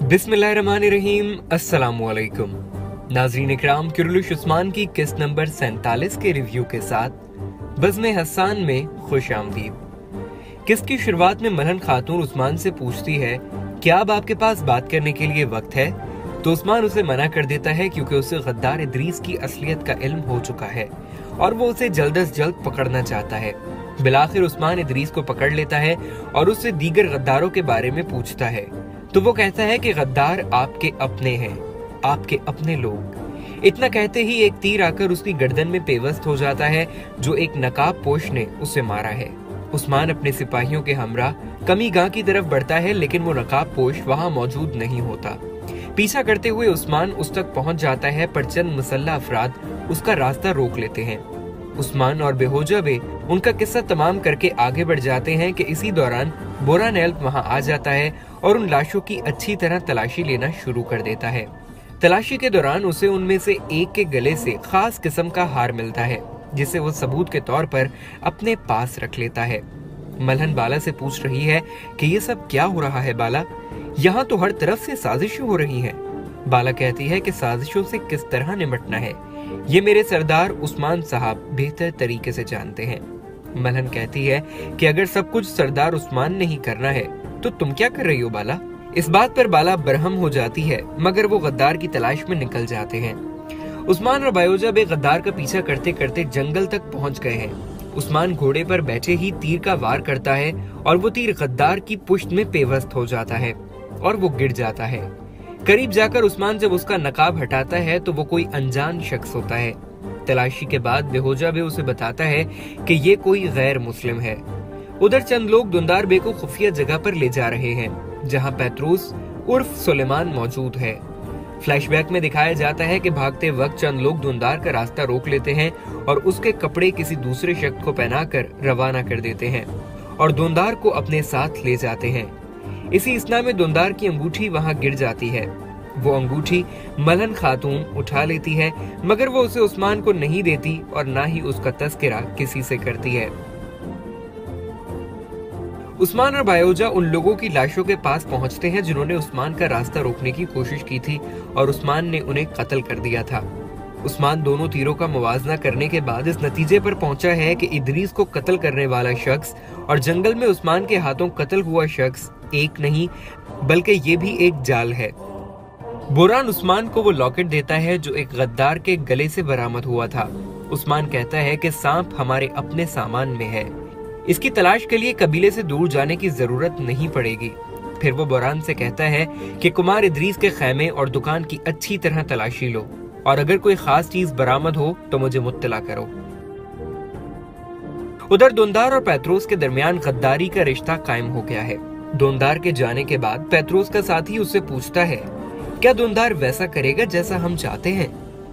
बिस्मिल्लाहिर्रहमानिर्रहीम, अस्सलामुअलैकुम। नाज़रीन इकराम, किरलुश उस्मान की किस्त नंबर 47 के रिव्यू के साथ बज़्म हस्सान में खुश आमदीद। किस्त की शुरुआत में मलहन खातून उस्मान से पूछती है, क्या अब आपके पास बात करने के लिए वक्त है? तो उस्मान उसे मना कर देता है क्योंकि उसे गद्दार इदरीस की असलियत का इल्म हो चुका है और वो उसे जल्द अज जल्द पकड़ना चाहता है। बिलाखिर उस्मान इदरीस को पकड़ लेता है और उससे दीगर गद्दारों के बारे में पूछता है। तो वो कहता है कि गद्दार आपके अपने हैं, आपके अपने लोग। इतना कहते ही एक तीर आकर उसकी गर्दन में पेवस्त हो जाता है जो एक नकाब पोश ने उसे मारा है। उस्मान अपने सिपाहियों के हमरा कमी गांव की तरफ बढ़ता है, लेकिन वो नकाब पोश वहां मौजूद नहीं होता। पीछा करते हुए उस्मान उस तक पहुंच जाता है, पर चंद मुसल्लह अफराद उसका रास्ता रोक लेते हैं। उस्मान और बेहोजा बे उनका किस्सा तमाम करके आगे बढ़ जाते हैं कि इसी दौरान बोरा नेल्प वहां आ जाता है और उन लाशों की अच्छी तरह तलाशी लेना शुरू कर देता है। तलाशी के दौरान उसे उनमें से एक के गले से खास किस्म का हार मिलता है, जिसे वो सबूत के तौर पर अपने पास रख लेता है। मलहन बाला से पूछ रही है कि ये सब क्या हो रहा है बाला, यहाँ तो हर तरफ से साजिशें हो रही हैं। बाला कहती है कि साजिशों से किस तरह निपटना है ये मेरे सरदार उस्मान साहब बेहतर तरीके से जानते हैं। मलहन कहती है कि अगर सब कुछ सरदार उस्मान ने ही करना है तो तुम क्या कर रही हो बाला? इस बात पर बाला बरहम हो जाती है, मगर वो गद्दार की तलाश में निकल जाते हैं। उस्मान और बायोजा बे गद्दार का पीछा करते करते जंगल तक पहुंच गए हैं। उस्मान घोड़े पर बैठे ही तीर का वार करता है और वो तीर गद्दार की पुश्त में पेवस्त हो जाता है और वो गिर जाता है। करीब जाकर उस्मान जब उसका नकाब हटाता है तो वो कोई अनजान शख्स होता है। तलाशी के बाद बेहोजा बे उसे बताता है कि ये कोई गैर मुस्लिम है। उधर चंद लोग दुंदार बे को खुफिया जगह पर ले जा रहे हैं, जहां पैतरूस उर्फ सुलेमान मौजूद है। फ्लैशबैक में दिखाया जाता है कि भागते वक्त चंद लोग दुंदार का रास्ता रोक लेते हैं और उसके कपड़े किसी दूसरे शख्स को पहनाकर रवाना कर देते हैं और दुंदार को अपने साथ ले जाते हैं। इसी इसना में दुंदार की अंगूठी वहां गिर जाती है। वो अंगूठी मलहन खातून उठा लेती है, मगर वो उसे उस्मान को नहीं देती और ना ही उसका तस्करा किसी से करती है। उस्मान और बायोजा उन लोगों की लाशों के पास पहुंचते हैं जिन्होंने उस्मान का रास्ता रोकने की कोशिश की थी और उस्मान ने उन्हें कत्ल कर दिया था। उस्मान दोनों तीरों का मुवाजना करने के बाद इस नतीजे पर पहुंचा है कि इदरीस को कत्ल करने वाला शख्स और जंगल में उस्मान के हाथों कत्ल हुआ शख्स एक नहीं बल्कि ये भी एक जाल है। बोरान उस्मान को वो लॉकेट देता है जो एक गद्दार के गले से बरामद हुआ था। उस्मान कहता है कि सांप हमारे अपने सामान में है, इसकी तलाश के लिए कबीले से दूर जाने की जरूरत नहीं पड़ेगी। फिर वो बोरान से कहता है कि कुमार इदरीस के खैमे और दुकान की अच्छी तरह तलाशी लो और अगर कोई खास चीज बरामद हो तो मुझे मुत्तला करो। उधर दुंदार और पैतरोस के दरमियान गद्दारी का रिश्ता कायम हो गया है। दुंदार के जाने के बाद पैतरोस का साथी उससे पूछता है, क्या दुंदार वैसा करेगा जैसा हम चाहते हैं?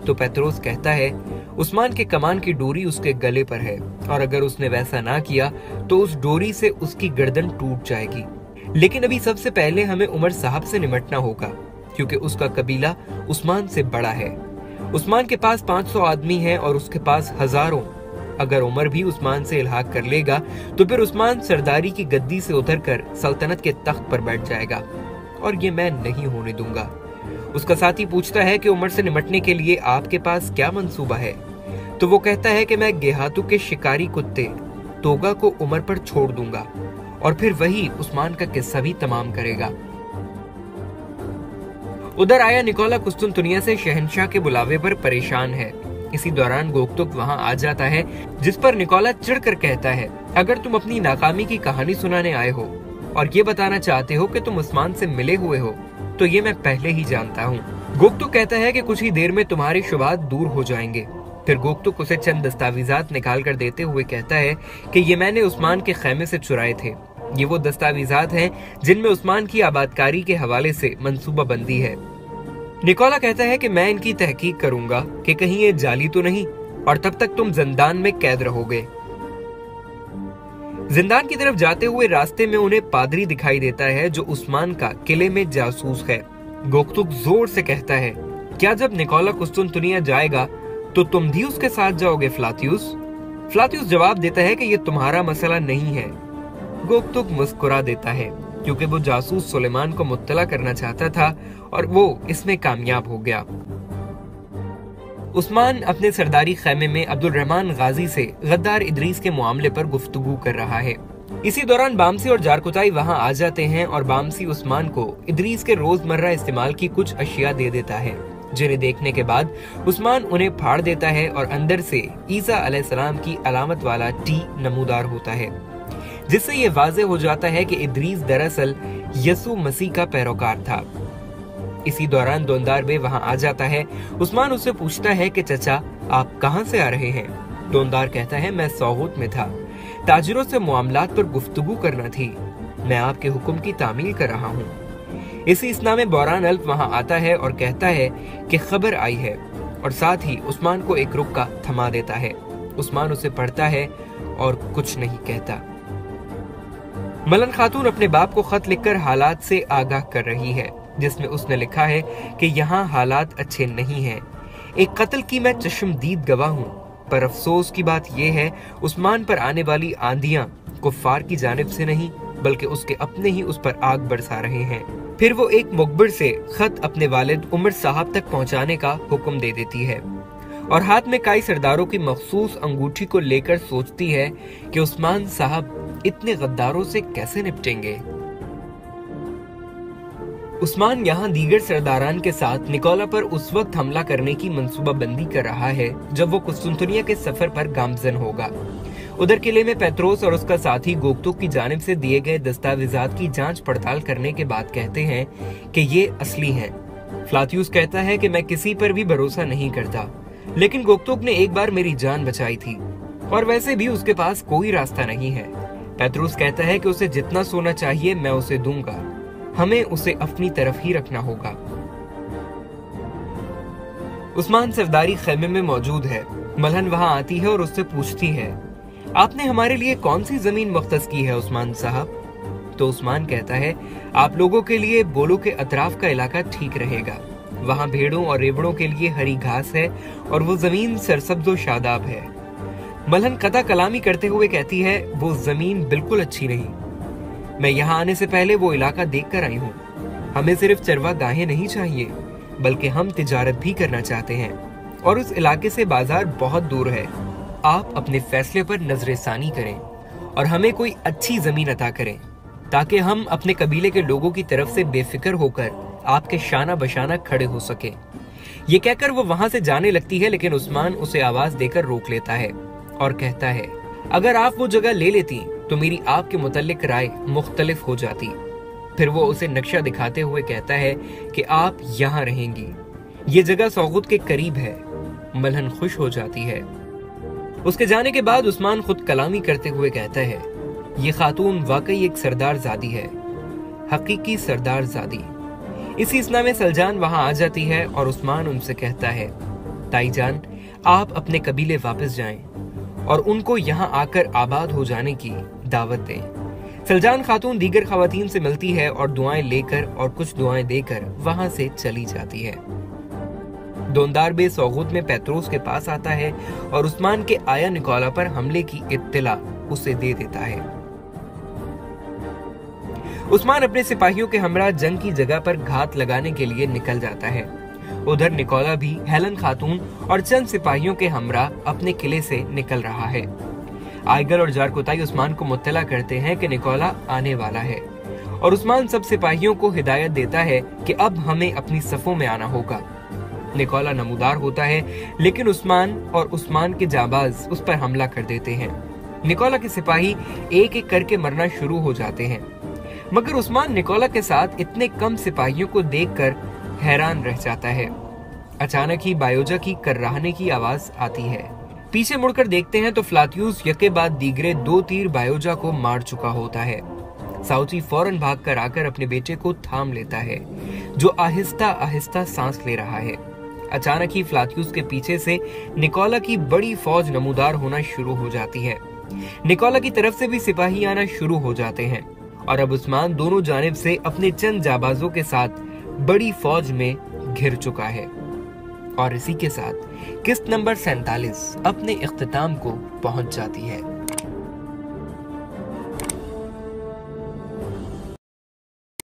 तो पैतरोस कहता है, उस्मान के कमान की डोरी उसके गले पर है और अगर उसने वैसा ना किया तो उस डोरी से उसकी गर्दन टूट जाएगी। लेकिन अभी सबसे पहले हमें उमर साहब से निपटना होगा क्योंकि उसका कबीला उस्मान से बड़ा है। उस्मान के पास 500 आदमी हैं और उसके पास हजारों। अगर उमर भी उस्मान से इल्हाक कर लेगा तो फिर उस्मान सरदारी की गद्दी से उतरकर सल्तनत के तख्त पर बैठ जाएगा और ये मैं नहीं होने दूंगा। उसका साथी पूछता है कि उमर से निपटने के लिए आपके पास क्या मंसूबा है? तो वो कहता है कि मैं गेहातू के शिकारी कुत्ते तोगा को उमर पर छोड़ दूंगा और फिर वही उस्मान का किस्सा भी तमाम करेगा। उधर आया निकोला कुस्तुनतुनिया से शहंशाह के बुलावे पर परेशान है। इसी दौरान गोकतुक वहां आ जाता है, जिस पर निकोला चिढ़कर कहता है, अगर तुम अपनी नाकामी की कहानी सुनाने आए हो और ये बताना चाहते हो कि तुम उस्मान से मिले हुए हो तो ये मैं पहले ही जानता हूँ। गोकतुक कहता है कि कुछ ही देर में तुम्हारे शुबात दूर हो जाएंगे। फिर गोकतुक उसे चंद दस्तावेजात निकाल कर देते हुए कहता है कि ये मैंने उस्मान के खैमे से चुराए थे। ये वो दस्तावेजात हैं जिनमें उस्मान की आबादकारी के हवाले से मंसूबा बंदी है। निकोला कहता है कि मैं इनकी तहकीक करूंगा कि कहीं ये जाली तो नहीं और तब तक तुम जिंदान में कैद रहोगे। जिंदान की तरफ जाते हुए रास्ते में उन्हें पादरी दिखाई देता है जो उस्मान का किले में जासूस है। गोकतुक जोर से कहता है, क्या जब निकोला कुस्तुनतुनिया जाएगा तो तुम भी उसके साथ जाओगे फ्लातियुस? फ्लातियुस जवाब देता है कि ये तुम्हारा मसला नहीं है। गोकतुक मुस्कुरा देता है क्योंकि वो जासूस सुलेमान को मुत्तला करना चाहता था और वो इसमें कामयाब हो गया। उस्मान अपने सरदारी खैमे में अब्दुल रहमान गाजी से गद्दार इदरीस के मामले पर गुफ्तगू कर रहा है। इसी दौरान बामसी और जारकुताई वहां आ जाते हैं और बामसी उस्मान को इदरीस के रोजमर्रा इस्तेमाल की कुछ अशिया दे देता है, जिन्हें देखने के बाद उस्मान उन्हें फाड़ देता है और अंदर से ईसा अलैहिस्सलाम की अलामत वाला टी नमूदार होता है, जिससे ये वाज़े हो जाता है कि इदरीस दरअसल यसु मसीह का पैरोकार था। इसी दौरान दोंदार बे वहां आ जाता है। उस्मान उससे पूछता है कि चचा आप कहां से आ रहे हैं? दोंदार कहता है मैं सौगूत में था, ताजिरों से मामलात पर गुफ्तगू करना थी, मैं आपके हुक्म की तामील कर रहा हूँ। इसी इसना में बौरान अल्फ वहां आता है और कहता है कि खबर आई है और साथ ही उस्मान को एक रुक्का थमा देता है। उस्मान उसे पढ़ता है और कुछ नहीं कहता। मलन खातून अपने बाप को खत लिखकर हालात से आगाह कर रही है, जिसमें उसने लिखा है कि यहाँ हालात अच्छे नहीं हैं। एक कत्ल की मैं चश्मदीद गवाह हूँ, पर अफसोस की बात यह है उस्मान पर आने वाली आंधियां कुफ्फार की जानिब से नहीं बल्कि उसके अपने ही उस पर आग बरसा रहे हैं। फिर वो एक मुखबिर से खत अपने वालिद उमर साहब तक पहुंचाने का हुक्म दे देती है और हाथ में कई सरदारों की मखसूस अंगूठी को लेकर सोचती है कि उस्मान साहब इतने गद्दारों से कैसे निपटेंगे। उस्मान यहाँ दीगर सरदारान के साथ निकोला पर उस वक्त हमला करने की मंसूबाबंदी कर रहा है जब वो कुस्तुनतुनिया के सफर पर गामजन होगा। उधर किले में पेत्रोस और उसका साथी गोक्तुक की जानिब से दिए गए दस्तावेजात की जांच पड़ताल करने के बाद कहते हैं कि ये असली हैं। फ्लातियुस कहता है कि मैं किसी पर भी भरोसा नहीं करता, लेकिन गोक्तुक ने एक बार मेरी जान बचाई थी और वैसे भी उसके पास कोई रास्ता नहीं है। पेत्रोस कहता है कि उसे जितना सोना चाहिए मैं उसे दूंगा, हमें उसे अपनी तरफ ही रखना होगा। उस्मान सरदारी खैमे में मौजूद है। मलहन वहां आती है और उससे पूछती है आपने हमारे लिए कौन सी जमीन मुख्तस की है उस्मान साहब? तो उस्मान कहता है आप लोगों के लिए बोलो के अतराफ का इलाका ठीक रहेगा, वहां भेड़ों और रेवड़ों के लिए हरी घास है और वो जमीन सरसब्ज़ो शादाब है। मलहन कता कलामी करते हुए कहती है वो जमीन बिल्कुल अच्छी नहीं, मैं यहाँ आने से पहले वो इलाका देख कर आई हूँ। हमें सिर्फ चरवा गाहें नहीं चाहिए बल्कि हम तिजारत भी करना चाहते हैं और उस इलाके से बाजार बहुत दूर है। आप अपने फैसले पर नजरेसानी करें और हमें कोई अच्छी जमीन अता करें ताकि हम अपने कबीले के लोगों की तरफ से बेफिक्र होकर आपके शाना बशाना खड़े हो सके। ये कहकर वो वहां से जाने लगती है, लेकिन उस्मान उसे आवाज देकर रोक लेता है और कहता है अगर आप वो जगह ले लेती तो मेरी आपके मुतल्लिक राय मुख्तलिफ हो जाती। फिर वो उसे नक्शा दिखाते हुए कहता है कि आप यहाँ रहेंगी, ये जगह सौगुत के करीब है। मलहन खुश हो जाती है। उसके जाने के बाद उस्मान खुद कलामी करते हुए कहता है ये खातून वाकई एक सरदार ज़ादी है, हकीकी सरदार ज़ादी। इसी इसना में सलजान वहां आ जाती है और उस्मान उनसे कहता है ताई जान आप अपने कबीले वापस जाएं और उनको यहाँ आकर आबाद हो जाने की दावत दें। सलजान खातून दीगर खवातीन से मिलती है और दुआएं लेकर और कुछ दुआएं देकर वहां से चली जाती है। दोंदार बे सौगुत में पेत्रोस के पास आता है और उस्मान के आया निकोला पर हमले की इत्तला उसे दे देता है। उस्मान अपने सिपाहियों के हमरा जंग की जगह पर घात लगाने के लिए निकल जाता है। उधर निकोला भी हेलन खातून और चंद सिपाहियों के हमरा अपने किले से निकल रहा है। आयगल और जारकुताई उस्मान को मुत्तला करते हैं कि निकोला आने वाला है और उस्मान सब सिपाहियों को हिदायत देता है कि अब हमें अपनी सफों में आना होगा। निकोला नमूदार होता है, लेकिन उस्मान और उस्मान के जाबाज उस पर हमला कर देते हैं। निकोला के सिपाही एक एक करके मरना शुरू हो जाते हैं, मगर उस्मान निकोला के साथ इतने कम सिपाहियों को देखकर हैरान रह जाता है। अचानक ही बायोजा की कर्राहने की आवाज आती है। पीछे मुड़कर देखते हैं तो फ्लातियुस यके बाद दीगरे 2 तीर बायोजा को मार चुका होता है। साउथी फौरन भागकर आकर अपने बेटे को थाम लेता है, जो आहिस्ता आहिस्ता सांस ले रहा है। अचानक ही फ्लातियुस के पीछे से निकोला की बड़ी फौज नमूदार होना शुरू हो जाती है। निकोला की तरफ से भी सिपाही आना शुरू हो जाते हैं और अब उस्मान दोनों जानिब से अपने चंद जाबाजों के साथ बड़ी फौज में घिर चुका है। और इसी के साथ किस्त नंबर 47 अपने इख्तिताम को पहुंच जाती है।